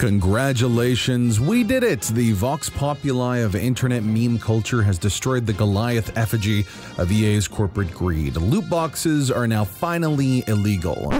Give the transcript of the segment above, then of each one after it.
Congratulations, we did it! The vox populi of internet meme culture has destroyed the Goliath effigy of EA's corporate greed. Loot boxes are now finally illegal.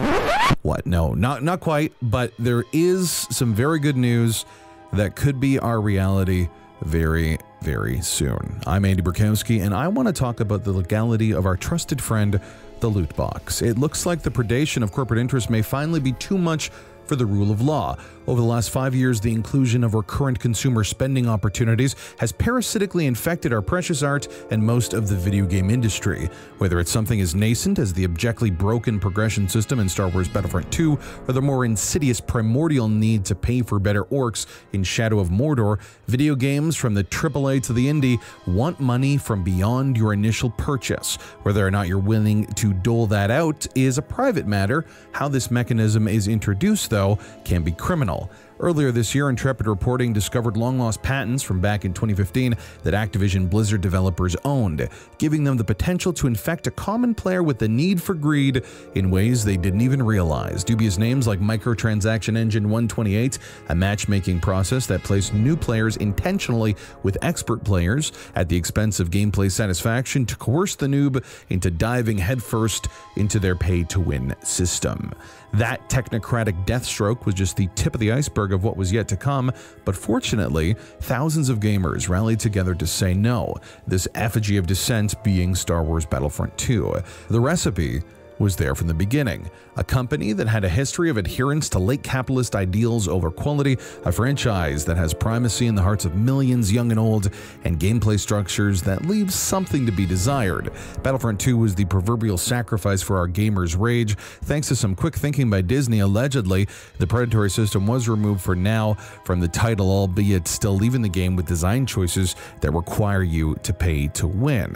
What? No, not quite, but there is some very good news that could be our reality very, very soon. I'm Andy Borkowski, and I want to talk about the legality of our trusted friend, the loot box. It looks like the predation of corporate interests may finally be too much for the rule of law. Over the last 5 years, the inclusion of recurrent consumer spending opportunities has parasitically infected our precious art and most of the video game industry. Whether it's something as nascent as the abjectly broken progression system in Star Wars Battlefront 2, or the more insidious primordial need to pay for better orcs in Shadow of Mordor, video games from the AAA to the indie want money from beyond your initial purchase. Whether or not you're willing to dole that out is a private matter. How this mechanism is introduced, though, can be criminal. Earlier this year, Intrepid Reporting discovered long-lost patents from back in 2015 that Activision Blizzard developers owned, giving them the potential to infect a common player with the need for greed in ways they didn't even realize. Dubious names like Microtransaction Engine 128, a matchmaking process that placed new players intentionally with expert players at the expense of gameplay satisfaction to coerce the noob into diving headfirst into their pay-to-win system. That technocratic deathstroke was just the tip of the iceberg of what was yet to come, but fortunately, thousands of gamers rallied together to say no, this effigy of dissent being Star Wars Battlefront 2. The recipe was there from the beginning. A company that had a history of adherence to late capitalist ideals over quality, a franchise that has primacy in the hearts of millions young and old, and gameplay structures that leave something to be desired. Battlefront 2 was the proverbial sacrifice for our gamers' rage. Thanks to some quick thinking by Disney, allegedly, the predatory system was removed for now from the title, albeit still leaving the game with design choices that require you to pay to win.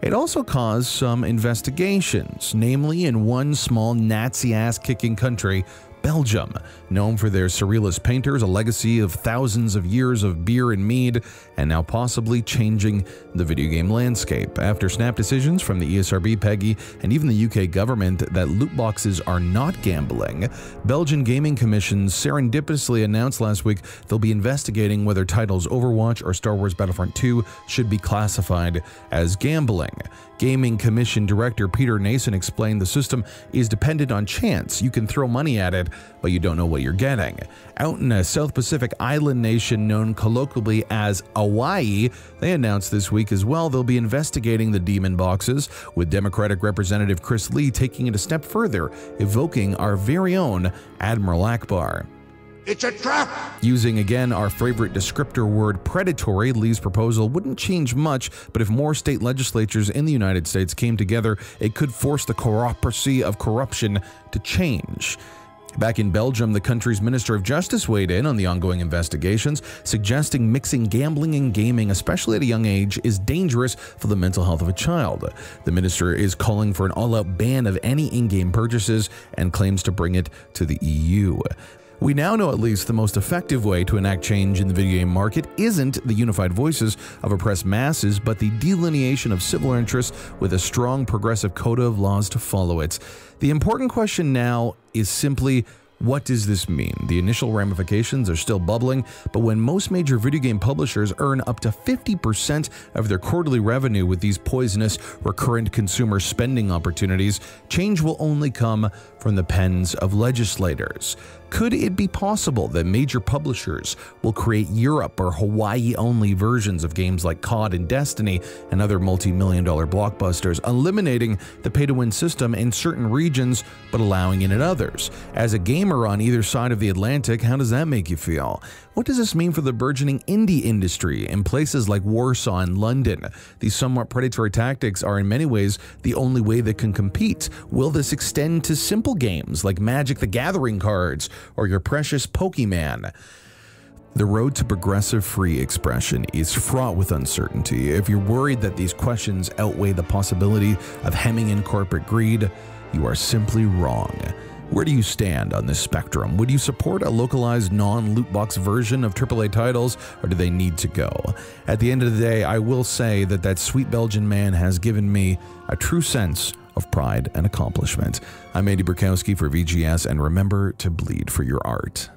It also caused some investigations, namely in one small Nazi ass-kicking country, Belgium, known for their surrealist painters, a legacy of thousands of years of beer and mead, and now possibly changing the video game landscape. After snap decisions from the ESRB, PEGI, and even the UK government that loot boxes are not gambling, Belgian gaming commissions serendipitously announced last week they'll be investigating whether titles Overwatch or Star Wars Battlefront 2 should be classified as gambling. Gaming Commission Director Peter Nason explained the system is dependent on chance. You can throw money at it, but you don't know what you're getting. Out in a South Pacific island nation known colloquially as Hawaii, they announced this week as well they'll be investigating the demon boxes, with Democratic Representative Chris Lee taking it a step further, evoking our very own Admiral Akbar. It's a trap! Using again our favorite descriptor word predatory, Lee's proposal wouldn't change much, but if more state legislatures in the United States came together, it could force the corruptcy of corruption to change. Back in Belgium, the country's Minister of Justice weighed in on the ongoing investigations, suggesting mixing gambling and gaming, especially at a young age, is dangerous for the mental health of a child. The minister is calling for an all-out ban of any in-game purchases and claims to bring it to the EU. We now know at least the most effective way to enact change in the video game market isn't the unified voices of oppressed masses, but the delineation of civil interests with a strong progressive coda of laws to follow it. The important question now is simply, what does this mean? The initial ramifications are still bubbling, but when most major video game publishers earn up to 50% of their quarterly revenue with these poisonous, recurrent consumer spending opportunities, change will only come from the pens of legislators. Could it be possible that major publishers will create Europe or Hawaii-only versions of games like COD and Destiny and other multi-million-dollar blockbusters, eliminating the pay-to-win system in certain regions but allowing it in others? As a gamer on either side of the Atlantic, how does that make you feel? What does this mean for the burgeoning indie industry in places like Warsaw and London? These somewhat predatory tactics are in many ways the only way that can compete. Will this extend to simple games like Magic the Gathering cards or your precious Pokemon? The road to progressive free expression is fraught with uncertainty. If you're worried that these questions outweigh the possibility of hemming in corporate greed, you are simply wrong. Where do you stand on this spectrum? Would you support a localized non-loot box version of AAA titles, or do they need to go? At the end of the day, I will say that that sweet Belgian man has given me a true sense of pride and accomplishment. I'm Andy Borkowski for VGS, and remember to bleed for your art.